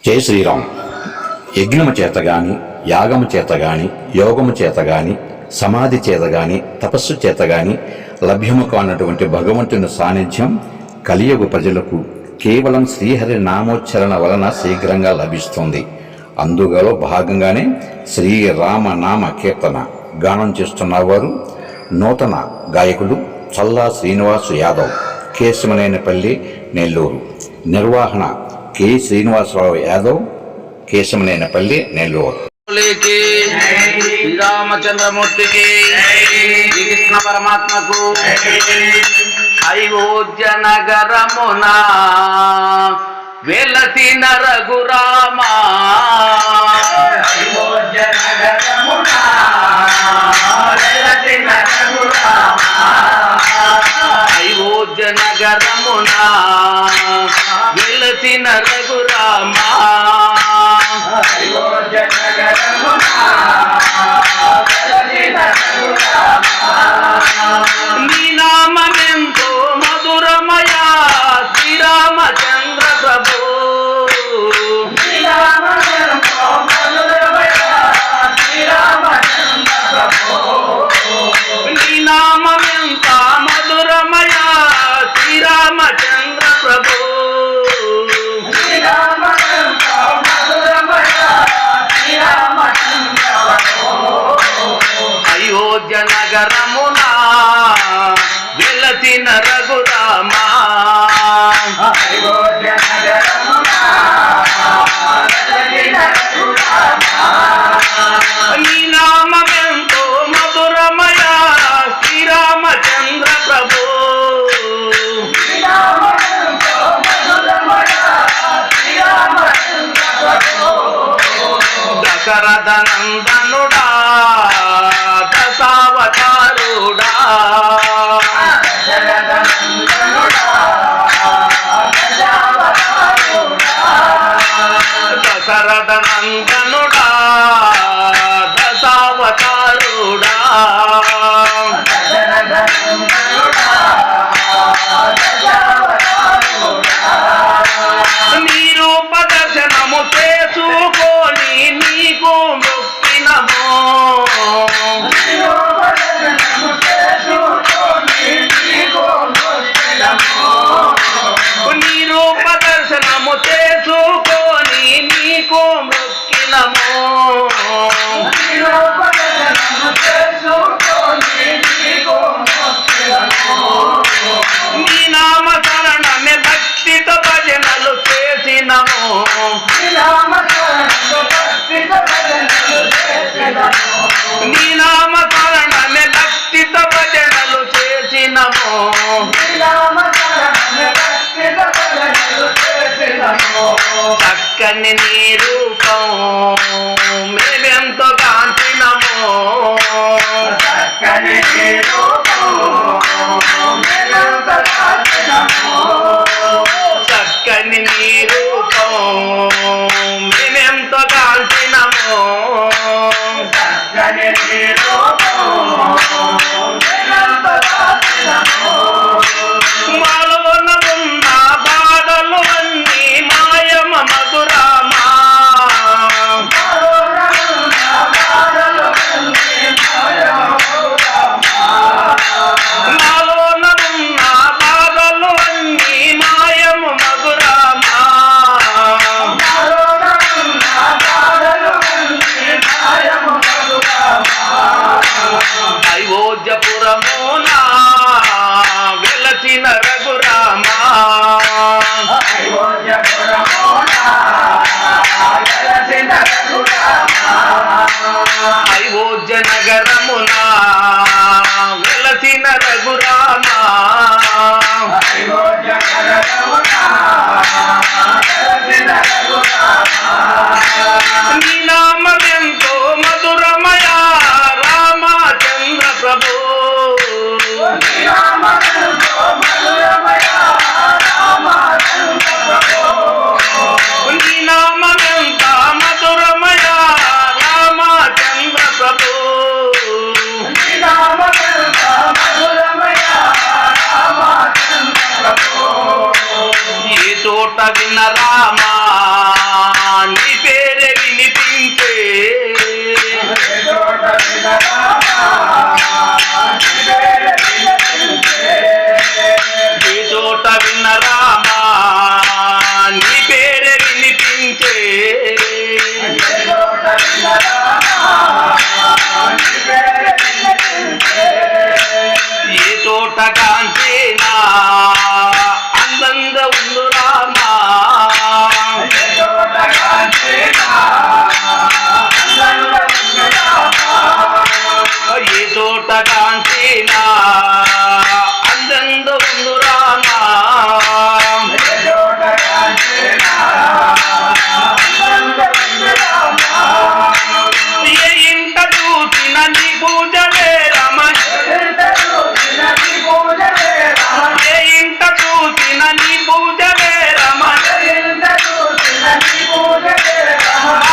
జై శ్రీరామ్. యజ్ఞము చేత గాని, యాగము చేత గాని, యోగము చేత గాని, సమాధి చేత గాని, తపస్సు చేత గాని లభ్యము కానటువంటి భగవంతుని సాన్నిధ్యం కలియుగ ప్రజలకు కేవలం శ్రీహరి నామోచ్చరణ వలన శీఘ్రంగా లభిస్తుంది. అందులో భాగంగానే శ్రీరామ నామ కీర్తన గానం చేస్తున్నవారు నూతన గాయకుడు చల్లా శ్రీనివాస్ యాదవ్, కేశమనేనిపల్లి, నెల్లూరు. నిర్వహణ కె శ్రీనివాసరావు యాదవ్, కేశమనేనిపల్లి, నెల్లూరు. శ్రీరామచంద్రమూర్తికి, శ్రీకృష్ణ పరమాత్మకు. అయోధ్య నగరమునా వెలసిన రఘురామా, అయోధ్య నగరమునా వెలసిన రఘురామా, అయోధ్య నగరమునా వెలసిన రఘురామా, అయోధ్య నగరమునా వెలసిన రఘురామా. నీ నామమెంతో మధురమయా శ్రీరామచంద్ర ప్రభు, నీ నామమెంతో మధురమయా శ్రీరామచంద్ర ప్రభు, నీ నామమెంత మధురమయా శ్రీరామచంద్ర ప్రభు, నీ నామమెంత మధురమయా శ్రీరామచంద్ర ప్రభు. అయోధ్య నగరమునా వెలసిన రఘురామా, అయోధ్య నగరమునా వెలసిన రఘురామా. నీ నామమెంతో మధురమయా శ్రీరామచంద్ర ప్రభు, నీ నామమెంతో మధురమయా శ్రీరామచంద్ర ప్రభు. దశరథ నందనుడా దశావతారుడా, దశరథ నందనుడా దశావతారుడా, దశరథ నందనుడా దశావతారుడా, దశరథ నందనుడా దశావతారుడా. నీ రూప దర్శనము చేసుకొని నీకు మొక్కినమో, నీ రూప దర్శనము చేసుకొని నీకు మొక్కినమో, నీ రూప దర్శనము చేసుకొని నీకు మొక్కినమో, నీ రూప దర్శనము చేసుకొని నీకు మొక్కినమో. నీ నామ శరణమే భక్తితో భజనలు చేసినమో, నీ నామ శరణమే భక్తితో భజనలు చేసినమో, నీ నామ శరణమే భక్తితో భజనలు చేసినమో, నీ నామ శరణమే భక్తితో భజనలు చేసినమో. చక్కని నీ రూపం మేమెంతో కాంచినమో, చక్కని నీ రూపం మేమెంతో కాంచినమో, చక్కని నీ రూపం మేమెంతో కాంచినమో, చక్కని నీ రూపం మేమెంతో కాంచినమో. మాలోన ఉన్న బాధలు అన్నీ మాయమ మధురామా, మాలోన ఏ తోట కాంచేనా అందంగా ఉండు రామా ఏ తోట కాంచేనా అందంగా ఉండు రామా ఏ ఇంట చూసిన నీ పూజలే రమ ఏ ఇంట చూసిన నీ పూజలే రమ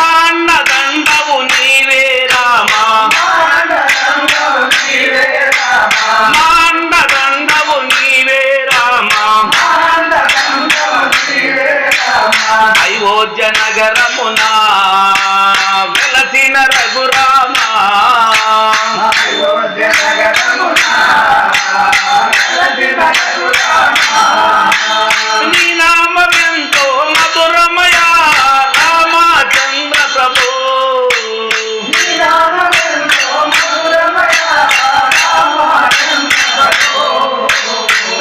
అన్నదండవు నీవే రామా అన్నదండవు నీవే రామా అయోధ్య నగరమునా వెలసిన రఘురామా నీ నామమెంతో మధురమయ రామచంద్ర ప్రభు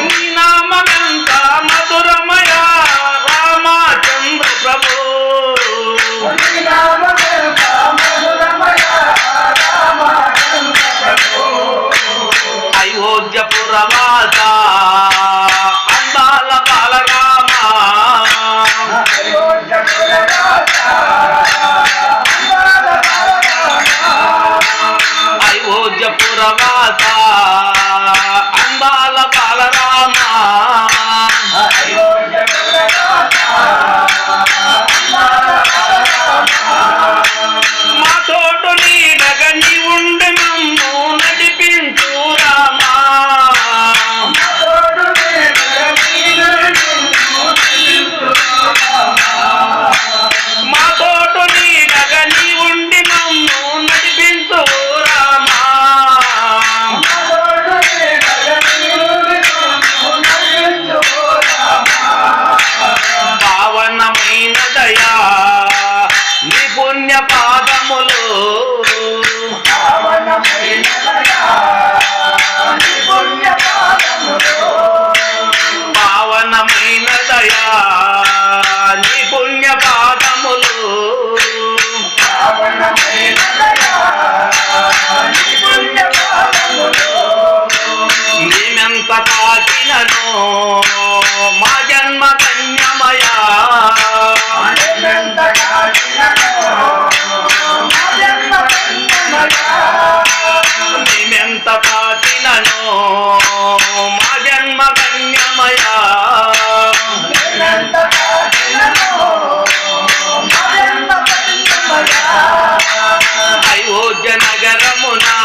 నీ నామమెంత మధురమయ రామచంద్ర ప్రభు అయోధ్యపురవాస అందాల బాలరామ అయోధ్యపురవాస అందాల బాలరామ మా తోడు నీడగా నీ ఉండి మమ్ము నడిపించు రామా మా తోడు నీడగా నీ ఉండి మమ్ము నడిపించు రామా పావనమైన దయా నీ పుణ్య పాదములు పావనమైన దయా నీ పుణ్య పాదములు మేమెంత తాకినను మా జన్మ ధన్యమయా మేమెంత తాకినను మా జన్మ ధన్యమయా అయోధ్య నగరమునా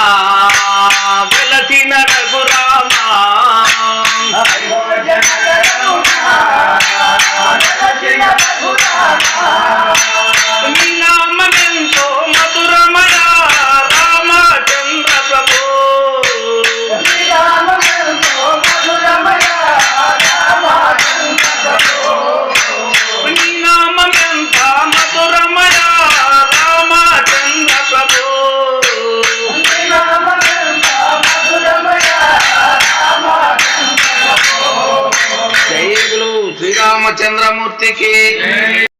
వెలసిన రఘురామా నీ నామమెంతో మధురమయ రామచంద్ర ప్రభు నీ నామమెంత మధురమయ రామచంద్ర ప్రభు జై గురు శ్రీరామచంద్రమూర్తికి